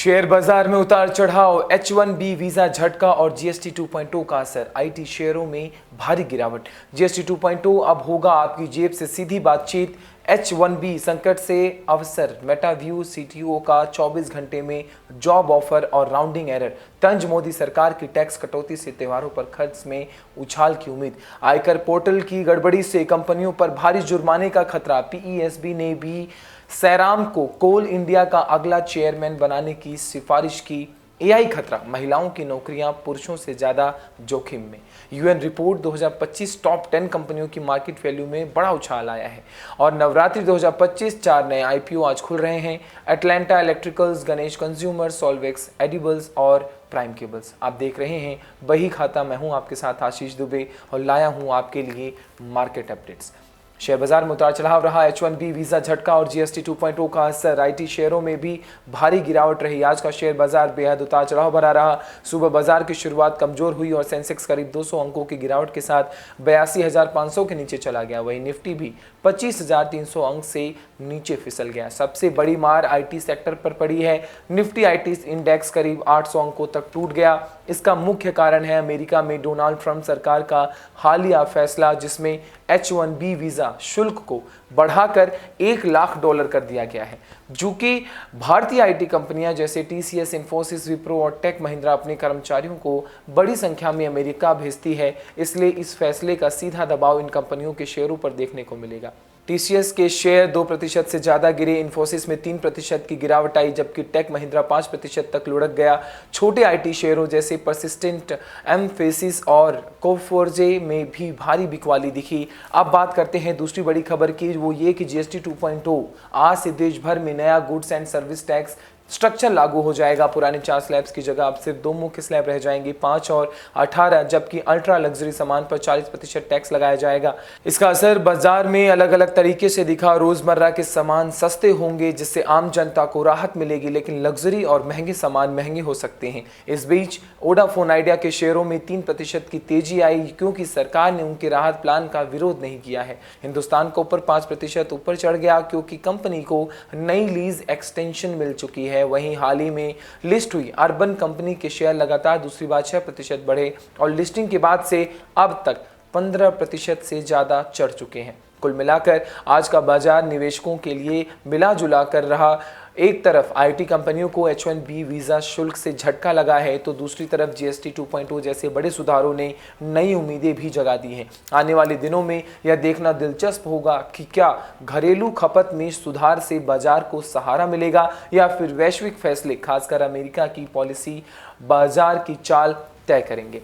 Share बाजार में उतार चढ़ाव, H1B वीजा झटका और जीएसटी 2.0 का असर। आईटी शेयरों में भारी गिरावट। जीएसटी 2.0 अब होगा आपकी जेब से सीधी बातचीत। H1B संकट से अवसर, मेटाव्यू सीटीओ का 24 घंटे में जॉब ऑफर और राउंडिंग एरर। तंज, मोदी सरकार की टैक्स कटौती से त्योहारों पर खर्च में उछाल की उम्मीद। आयकर पोर्टल की गड़बड़ी से कंपनियों पर भारी जुर्माने का खतरा। पीईएसबी ने भी सैराम को कोल इंडिया का अगला चेयरमैन बनाने की सिफारिश की। एआई खतरा, महिलाओं की नौकरियां पुरुषों से ज्यादा जोखिम में। यूएन रिपोर्ट 2025 टॉप 10 कंपनियों की मार्केट वैल्यू में बड़ा उछाल आया है। और नवरात्रि 2025 4 नए आईपीओ आज खुल रहे हैं। Atlanta electricals, Ganesh consumer, Solvex, edibles और प्राइम केबल्स। आप देख रहे हैं बही खाता। मैं हूं आपके साथ आशीष दुबे और लाया हूं आपके लिए मार्केट अपडेट्स। शेयर बाजार में उतार चढ़ाव रहा। H1B वीजा झटका और जीएसटी 2.0 का असर। आईटी शेयरों में भी भारी गिरावट रही। आज का शेयर बाजार बेहद उतार चढ़ाव भरा रहा। सुबह बाजार की शुरुआत कमजोर हुई और सेंसेक्स करीब 200 अंकों की गिरावट के साथ 82,500 के नीचे चला गया। वहीं निफ्टी भी 25,300 अंक से नीचे फिसल गया। सबसे बड़ी मार आईटी सेक्टर पर पड़ी है। निफ्टी आईटी इंडेक्स करीब 800 अंकों तक टूट गया। इसका मुख्य कारण है अमेरिका में डोनाल्ड ट्रंप सरकार का हालिया फैसला, जिसमें H1B वीजा शुल्क को बढ़ाकर $1 लाख कर दिया गया है। जो कि भारतीय आईटी कंपनियां जैसे टीसीएस, इन्फोसिस, विप्रो और टेक महिंद्रा अपने कर्मचारियों को बड़ी संख्या में अमेरिका भेजती है, इसलिए इस फैसले का सीधा दबाव इन कंपनियों के शेयरों पर देखने को मिलेगा। टीसीएस के शेयर 2% से ज्यादा गिरे। इन्फोसिस में 3% की गिरावट आई, जबकि टेक महिंद्रा 5% तक लुढ़क गया। छोटे आईटी शेयरों जैसे परसिस्टेंट, एमफेसिस और कोफोर्जे में भी भारी बिकवाली दिखी। अब बात करते हैं दूसरी बड़ी खबर की, वो ये कि जीएसटी 2.0 आज से देश भर में नया goods and service tax structure लागू हो जाएगा। पुराने 4 स्लैब्स की जगह अब सिर्फ 2 मुख्य स्लैब रह जाएंगे, 5 और 18, जबकि अल्ट्रा लग्जरी सामान पर 40% टैक्स लगाया जाएगा। इसका असर बाजार में अलग अलग तरीके से दिखा। रोजमर्रा के सामान सस्ते होंगे, जिससे आम जनता को राहत मिलेगी, लेकिन लग्जरी और महंगे सामान महंगे हो सकते हैं। इस बीच वोडाफोन आइडिया के शेयरों में 3% की तेजी आई, क्योंकि सरकार ने उनके राहत प्लान का विरोध नहीं किया है। हिंदुस्तान को ऊपर 5% ऊपर चढ़ गया, क्योंकि कंपनी को नई लीज एक्सटेंशन मिल चुकी है। वहीं हाल ही में लिस्ट हुई अर्बन कंपनी के शेयर लगातार दूसरी बार 6% बढ़े और लिस्टिंग के बाद से अब तक 15% से ज्यादा चढ़ चुके हैं। कुल मिलाकर आज का बाजार निवेशकों के लिए मिला जुला कर रहा। एक तरफ आईटी कंपनियों को H1B वीजा शुल्क से झटका लगा है, तो दूसरी तरफ जीएसटी 2.0 जैसे बड़े सुधारों ने नई उम्मीदें भी जगा दी हैं। आने वाले दिनों में यह देखना दिलचस्प होगा कि क्या घरेलू खपत में सुधार से बाजार को सहारा मिलेगा या फिर वैश्विक फैसले, खासकर अमेरिका की पॉलिसी, बाजार की चाल तय करेंगे।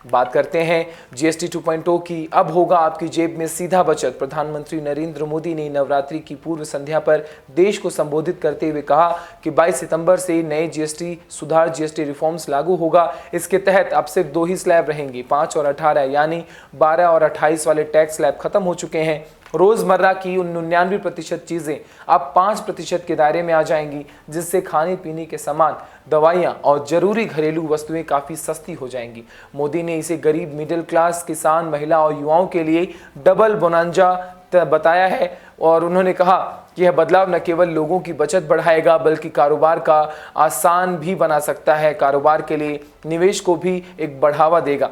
बात करते हैं जीएसटी 2.0 की। अब होगा आपकी जेब में सीधा बचत। प्रधानमंत्री नरेंद्र मोदी ने नवरात्रि की पूर्व संध्या पर देश को संबोधित करते हुए कहा कि 22 सितंबर से नए जीएसटी सुधार जीएसटी रिफॉर्म्स लागू होगा। इसके तहत अब सिर्फ 2 ही स्लैब रहेंगे, 5 और 18, यानी 12 और 28 वाले टैक्स स्लैब खत्म हो चुके हैं। रोजमर्रा की 99% चीजें अब 5% के दायरे में आ जाएंगी, जिससे खाने पीने के सामान, दवाइयां और जरूरी घरेलू वस्तुएं काफी सस्ती हो जाएंगी। मोदी ने इसे गरीब, मिडिल क्लास, किसान, महिला और युवाओं के लिए डबल बोनांजा बताया है और उन्होंने कहा कि यह बदलाव न केवल लोगों की बचत बढ़ाएगा, बल्कि कारोबार का आसान भी बना सकता है। कारोबार के लिए निवेश को भी एक बढ़ावा देगा।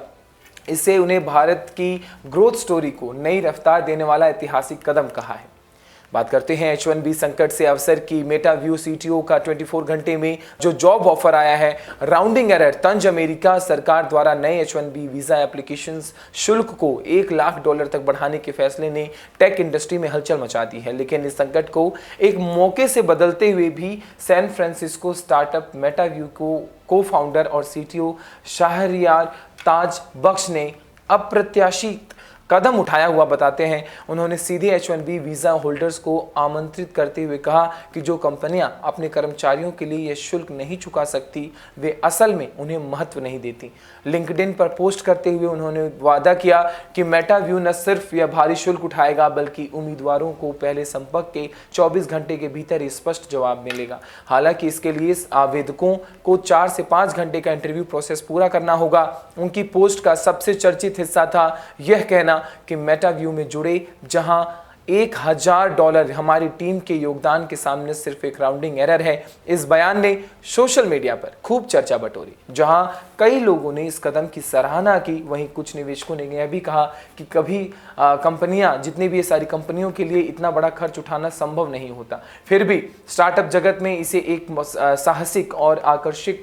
इससे उन्हें भारत की ग्रोथ स्टोरी को नई रफ्तार देने वाला ऐतिहासिक कदम कहा है। बात करते हैं H1B संकट से अवसर की। मेटाव्यू सीटीओ का 24 घंटे में जो जॉब ऑफर आया है। राउंडिंग एरर, तंज, अमेरिका सरकार द्वारा नए H1B वीजा एप्लीकेशंस शुल्क को $1 लाख तक बढ़ाने के फैसले ने टेक इंडस्ट्री में हलचल मचा दी है। लेकिन इस संकट को एक मौके से बदलते हुए भी सैन फ्रांसिस्को स्टार्टअप मेटाव्यू को फाउंडर और सीटीओ शाहरियार ताज बख्श ने अप्रत्याशित कदम उठाया हुआ बताते हैं। उन्होंने सीधे H1B वीजा होल्डर्स को आमंत्रित करते हुए कहा कि जो कंपनियां अपने कर्मचारियों के लिए यह शुल्क नहीं चुका सकती, वे असल में उन्हें महत्व नहीं देती। लिंक्डइन पर पोस्ट करते हुए उन्होंने वादा किया कि मेटाव्यू न सिर्फ यह भारी शुल्क उठाएगा, बल्कि उम्मीदवारों को पहले संपर्क के 24 घंटे के भीतर ही स्पष्ट जवाब मिलेगा। हालांकि इसके लिए आवेदकों को 4 से 5 घंटे का इंटरव्यू प्रोसेस पूरा करना होगा। उनकी पोस्ट का सबसे चर्चित हिस्सा था यह कहना कि मेटाव्यू में जुड़े, जहां $1000 हमारी टीम के योगदान के सामने सिर्फ एक राउंडिंग एरर है। इस बयान ने सोशल मीडिया पर खूब चर्चा बटोरी। जहां कई लोगों ने इस कदम की सराहना की, वहीं कुछ निवेशकों ने यह भी कहा कि कभी कंपनियां, जितनी भी ये सारी कंपनियों के लिए इतना बड़ा खर्च उठाना संभव नहीं होता। फिर भी स्टार्टअप जगत में इसे एक साहसिक और आकर्षक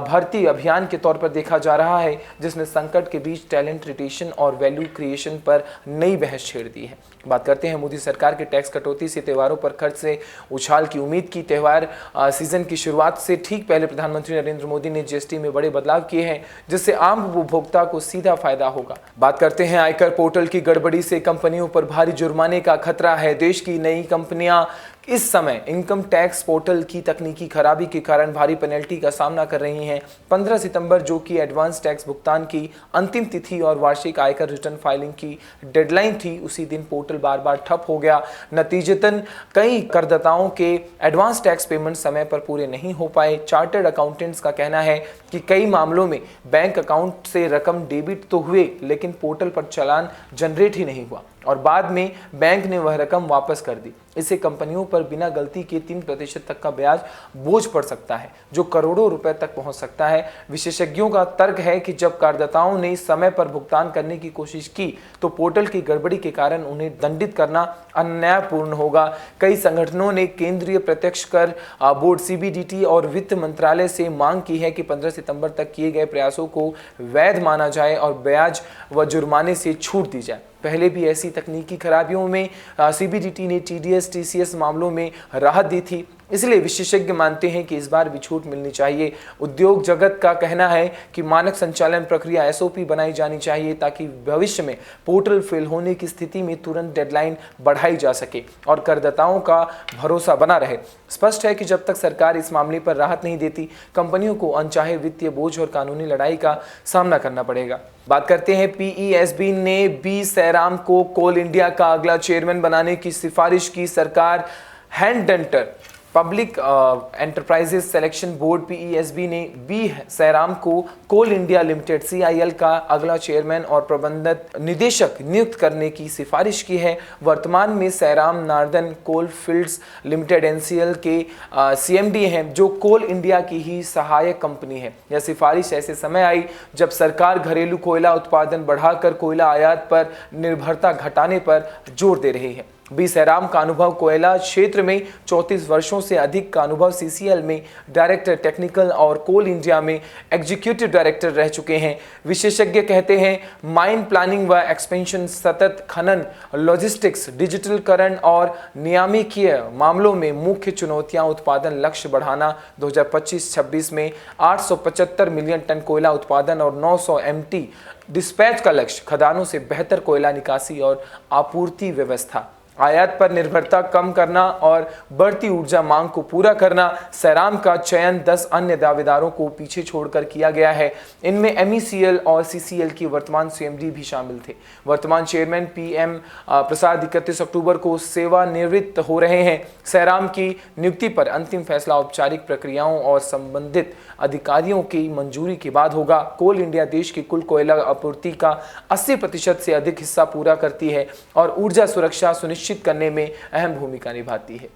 भर्ती अभियान के तौर पर देखा जा रहा है, जिसने संकट के बीच टैलेंट रिटेशन और वैल्यू क्रिएशन पर नई बहस छेड़ दी है। बात करते हैं मोदी सरकार के टैक्स कटौती से त्योहारों पर खर्च से उछाल की उम्मीद की। त्योहार सीजन की शुरुआत से ठीक पहले प्रधानमंत्री नरेंद्र मोदी ने जीएसटी में बड़े बदलाव किए हैं, जिससे आम उपभोक्ता को सीधा फायदा होगा। बात करते हैं आयकर पोर्टल की गड़बड़ी से कंपनियों पर भारी जुर्माने का खतरा है। देश की नई कंपनियां इस समय इनकम टैक्स पोर्टल की तकनीकी खराबी के कारण भारी पेनल्टी का सामना कर रही हैं। 15 सितंबर, जो कि एडवांस टैक्स भुगतान की अंतिम तिथि और वार्षिक आयकर रिटर्न फाइलिंग की डेडलाइन थी, उसी दिन पोर्टल बार बार ठप हो गया। नतीजतन कई करदाताओं के एडवांस टैक्स पेमेंट समय पर पूरे नहीं हो पाए। चार्टर्ड अकाउंटेंट्स का कहना है कि कई मामलों में बैंक अकाउंट से रकम डेबिट तो हुए, लेकिन पोर्टल पर चालान जनरेट ही नहीं हुआ और बाद में बैंक ने वह रकम वापस कर दी। इससे कंपनियों पर बिना गलती के 3% तक का ब्याज बोझ पड़ सकता है, जो करोड़ों रुपए तक पहुंच सकता है। विशेषज्ञों का तर्क है कि जब करदाताओं ने समय पर भुगतान करने की कोशिश की, तो पोर्टल की गड़बड़ी के कारण उन्हें दंडित करना अन्यायपूर्ण होगा। कई संगठनों ने केंद्रीय प्रत्यक्ष कर बोर्ड सीबीडीटी और वित्त मंत्रालय से मांग की है कि 15 सितंबर तक किए गए प्रयासों को वैध माना जाए और ब्याज व जुर्माने से छूट दी जाए। पहले भी ऐसी तकनीकी खराबियों में सीबीडीटी ने टीडीएस टीसीएस मामलों में राहत दी थी, इसलिए विशेषज्ञ मानते हैं कि इस बार भी छूट मिलनी चाहिए। उद्योग जगत का कहना है कि मानक संचालन प्रक्रिया एसओपी बनाई जानी चाहिए, ताकि भविष्य में पोर्टल फेल होने की स्थिति में तुरंत डेडलाइन बढ़ाई जा सके और करदाताओं का भरोसा बना रहे। स्पष्ट है कि जब तक सरकार इस मामले पर राहत नहीं देती, कंपनियों को अनचाहे वित्तीय बोझ और कानूनी लड़ाई का सामना करना पड़ेगा। बात करते हैं पीईएसबी ने बी सैराम को कोल इंडिया का अगला चेयरमैन बनाने की सिफारिश की। सरकार हैंडडंटर public enterprises selection board PESB ने बी सैराम को कोल इंडिया लिमिटेड सीआईएल का अगला चेयरमैन और प्रबंधक निदेशक नियुक्त करने की सिफारिश की है। वर्तमान में सैराम नार्दर्न कोल फील्ड्स लिमिटेड एनसीएल के सीएमडी हैं, जो कोल इंडिया की ही सहायक कंपनी है। यह सिफारिश ऐसे समय आई जब सरकार घरेलू कोयला उत्पादन बढ़ाकर कोयला आयात पर निर्भरता घटाने पर जोर दे रही है। बी सैराम का अनुभव कोयला क्षेत्र में 34 वर्षों से अधिक का अनुभव सीसीएल में डायरेक्टर टेक्निकल और कोल इंडिया में एग्जीक्यूटिव डायरेक्टर रह चुके हैं। विशेषज्ञ कहते हैं माइन प्लानिंग व एक्सपेंशन, सतत खनन, लॉजिस्टिक्स, डिजिटलकरण और नियामकीय मामलों में मुख्य चुनौतियां उत्पादन लक्ष्य बढ़ाना। 2025-26 में 875 मिलियन टन कोयला उत्पादन और 900 एमटी डिस्पैच का लक्ष्य, खदानों से बेहतर कोयला निकासी और आपूर्ति व्यवस्था, आयात पर निर्भरता कम करना और बढ़ती ऊर्जा मांग को पूरा करना। सैराम का चयन 10 अन्य दावेदारों को पीछे छोड़कर किया गया है। इनमें एमईसीएल और सीसीएल की वर्तमान सीएमडी भी शामिल थे। वर्तमान चेयरमैन पीएम प्रसाद 31 अक्टूबर को सेवानिवृत्त हो रहे हैं। सैराम की नियुक्ति पर अंतिम फैसला औपचारिक प्रक्रियाओं और संबंधित अधिकारियों की मंजूरी के बाद होगा। कोल इंडिया देश की कुल कोयला आपूर्ति का 80% से अधिक हिस्सा पूरा करती है और ऊर्जा सुरक्षा सुनिश्चित करने में अहम भूमिका निभाती है।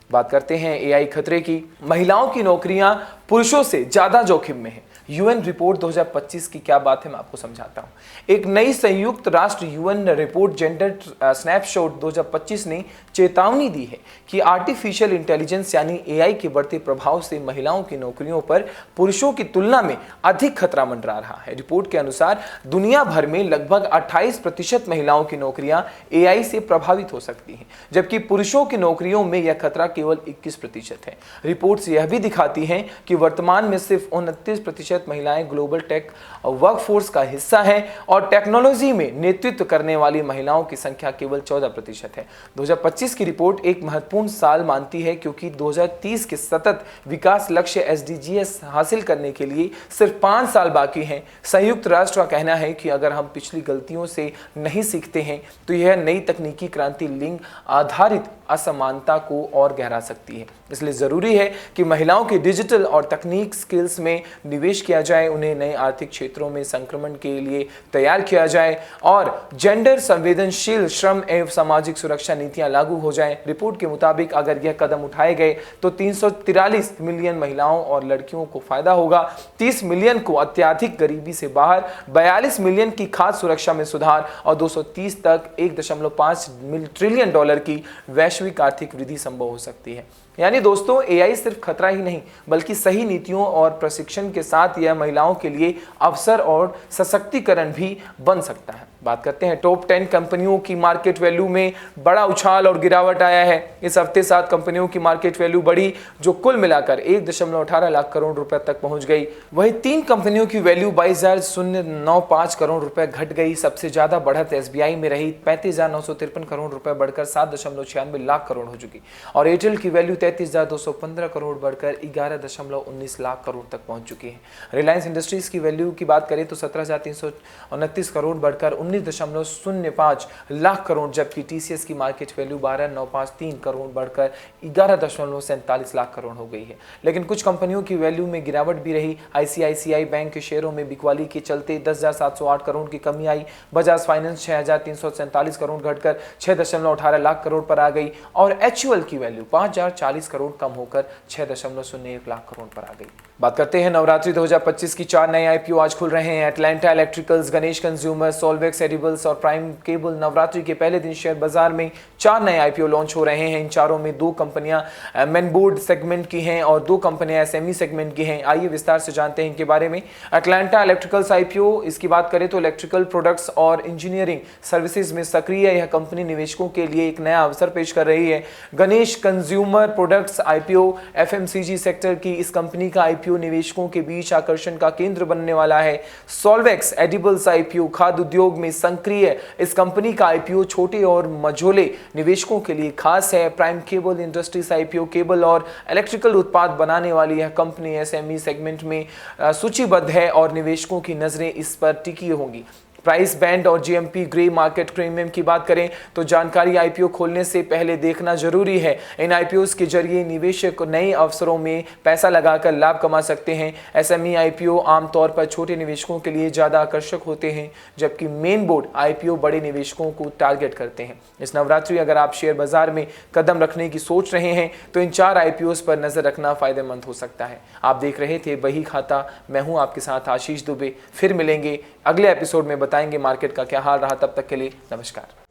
बात करते हैं एआई खतरे की। महिलाओं की नौकरियां पुरुषों से ज्यादा जोखिम में है। यूएन रिपोर्ट 2025 की क्या बात है, मैं आपको समझाता हूं। एक नई संयुक्त राष्ट्र यूएन रिपोर्ट जेंडर स्नैपशॉट 2025 ने चेतावनी दी है कि आर्टिफिशियल इंटेलिजेंस यानी एआई के बढ़ते प्रभाव से महिलाओं की नौकरियों पर पुरुषों की तुलना में अधिक खतरा मंडरा रहा है। रिपोर्ट के अनुसार दुनिया भर में लगभग 28% महिलाओं की नौकरियां एआई से प्रभावित हो सकती हैं, जबकि पुरुषों की नौकरियों में यह खतरा केवल 21% है। रिपोर्ट्स यह भी दिखाती हैं कि वर्तमान में सिर्फ 29% महिलाएं ग्लोबल टेक वर्कफोर्स का हिस्सा हैं और टेक्नोलॉजी में नेतृत्व करने वाली महिलाओं की संख्या केवल 14% है। 2025 की रिपोर्ट एक महत्वपूर्ण साल मानती है, क्योंकि 2030 के सतत विकास लक्ष्य एसडीजीएस हासिल करने के लिए सिर्फ 5 साल बाकी हैं। संयुक्त राष्ट्र का कहना है कि अगर हम पिछली गलतियों से नहीं सीखते हैं, तो यह नई तकनीकी क्रांति लिंग आधारित असमानता को और गहरा सकती है। इसलिए जरूरी है कि महिलाओं की डिजिटल और तकनीक स्किल्स में निवेश किया जाए, उन्हें नए आर्थिक क्षेत्रों में संक्रमण के लिए तैयार किया जाए और जेंडर संवेदनशील श्रम एवं सामाजिक सुरक्षा नीतियां लागू हो जाएं। रिपोर्ट के मुताबिक अगर यह कदम उठाए गए तो 343 मिलियन महिलाओं और लड़कियों को फायदा होगा, 30 मिलियन को अत्यधिक गरीबी से बाहर, 42 मिलियन की खाद्य सुरक्षा में सुधार और 230 तक 1.5 ट्रिलियन डॉलर की वैश्विक आर्थिक वृद्धि संभव हो सकती है। यानी दोस्तों, एआई सिर्फ खतरा ही नहीं बल्कि सही नीतियों और प्रशिक्षण के साथ यह महिलाओं के लिए अवसर और सशक्तिकरण भी बन सकता है। बात करते हैं टॉप 10 कंपनियों की मार्केट वैल्यू में बड़ा उछाल और गिरावट आया है। इस हफ्ते 7 कंपनियों की मार्केट वैल्यू बढ़ी, जो कुल मिलाकर 1.18 लाख करोड़ रुपए तक पहुंच गई। वहीं 3 कंपनियों की वैल्यू 22,095 करोड़ रुपए घट गई। सबसे ज्यादा बढ़त एसबीआई में रही, 35,953 करोड़ रुपए बढ़कर 7.96 लाख करोड़ हो चुकी और एयरटेल की वैल्यू 33,215 करोड़ बढ़कर 11.19 लाख करोड़ तक पहुंच चुकी है। रिलायंस इंडस्ट्रीज की वैल्यू की बात करें तो 17,329 करोड़ बढ़कर 19.05 लाख करोड़, जबकि टीसीएस की मार्केट वैल्यू 12,953 करोड़ बढ़कर 11.47 लाख करोड़ हो गई है। लेकिन कुछ कंपनियों की वैल्यू में गिरावट भी रही। आईसीआईसीआई बैंक के शेयरों में बिकवाली के चलते 10,708 करोड़ की कमी आई। बजाज फाइनेंस 6,347 करोड़ घटकर 6.18 लाख करोड़ पर आ गई और एचयूएल की वैल्यू 5,040 करोड़ कम होकर 6.01 लाख करोड़ पर आ गई। बात करते हैं नवरात्रि 2025 की 4 नए आईपीओ आज खुल रहे हैं। Atlanta electricals, Ganesh consumer, Solvex edibles और प्राइम केबल। नवरात्रि के पहले दिन शेयर बाजार में 4 नए आईपीओ लॉन्च हो रहे हैं। इन चारों में 2 कंपनियां मेनबोर्ड सेगमेंट की हैं और 2 कंपनियां एसएमई सेगमेंट की हैं। आइए विस्तार से जानते हैं इनके बारे में। एटलांटा इलेक्ट्रिकल्स आईपीओ, इसकी बात करें तो इलेक्ट्रिकल प्रोडक्ट्स और इंजीनियरिंग सर्विसेज में सक्रिय यह कंपनी निवेशकों के लिए एक नया अवसर पेश कर रही है। Ganesh consumer products IPO, FMCG sector की इस कंपनी का आईपीओ निवेशकों के बीच आकर्षण का केंद्र बनने वाला है। सॉल्वेक्स एडिबल्स आईपीओ, खाद्य उद्योग में सक्रिय इस कंपनी का आईपीओ छोटे और मझोले निवेशकों के लिए खास है। Prime cable industries IPO, cable और इलेक्ट्रिकल उत्पाद बनाने वाली यह कंपनी एसएमई सेगमेंट में सूचीबद्ध है और निवेशकों की नजरें इस पर टिकी होंगी। प्राइस बैंड और जीएमपी ग्रे मार्केट प्रीमियम की बात करें तो जानकारी आईपीओ खोलने से पहले देखना जरूरी है। इन आईपीओ के जरिए निवेशक नए अवसरों में पैसा लगाकर लाभ कमा सकते हैं। एसएमई आईपीओ आमतौर पर छोटे निवेशकों के लिए ज्यादा आकर्षक होते हैं, जबकि मेन बोर्ड आईपीओ बड़े निवेशकों को टारगेट करते हैं। इस नवरात्रि अगर आप शेयर बाजार में कदम रखने की सोच रहे हैं तो इन 4 आईपीओ पर नजर रखना फायदेमंद हो सकता है। आप देख रहे थे बही खाता, मैं हूं आपके साथ आशीष दुबे। फिर मिलेंगे अगले एपिसोड में, बताएंगे मार्केट का क्या हाल रहा। तब तक के लिए नमस्कार।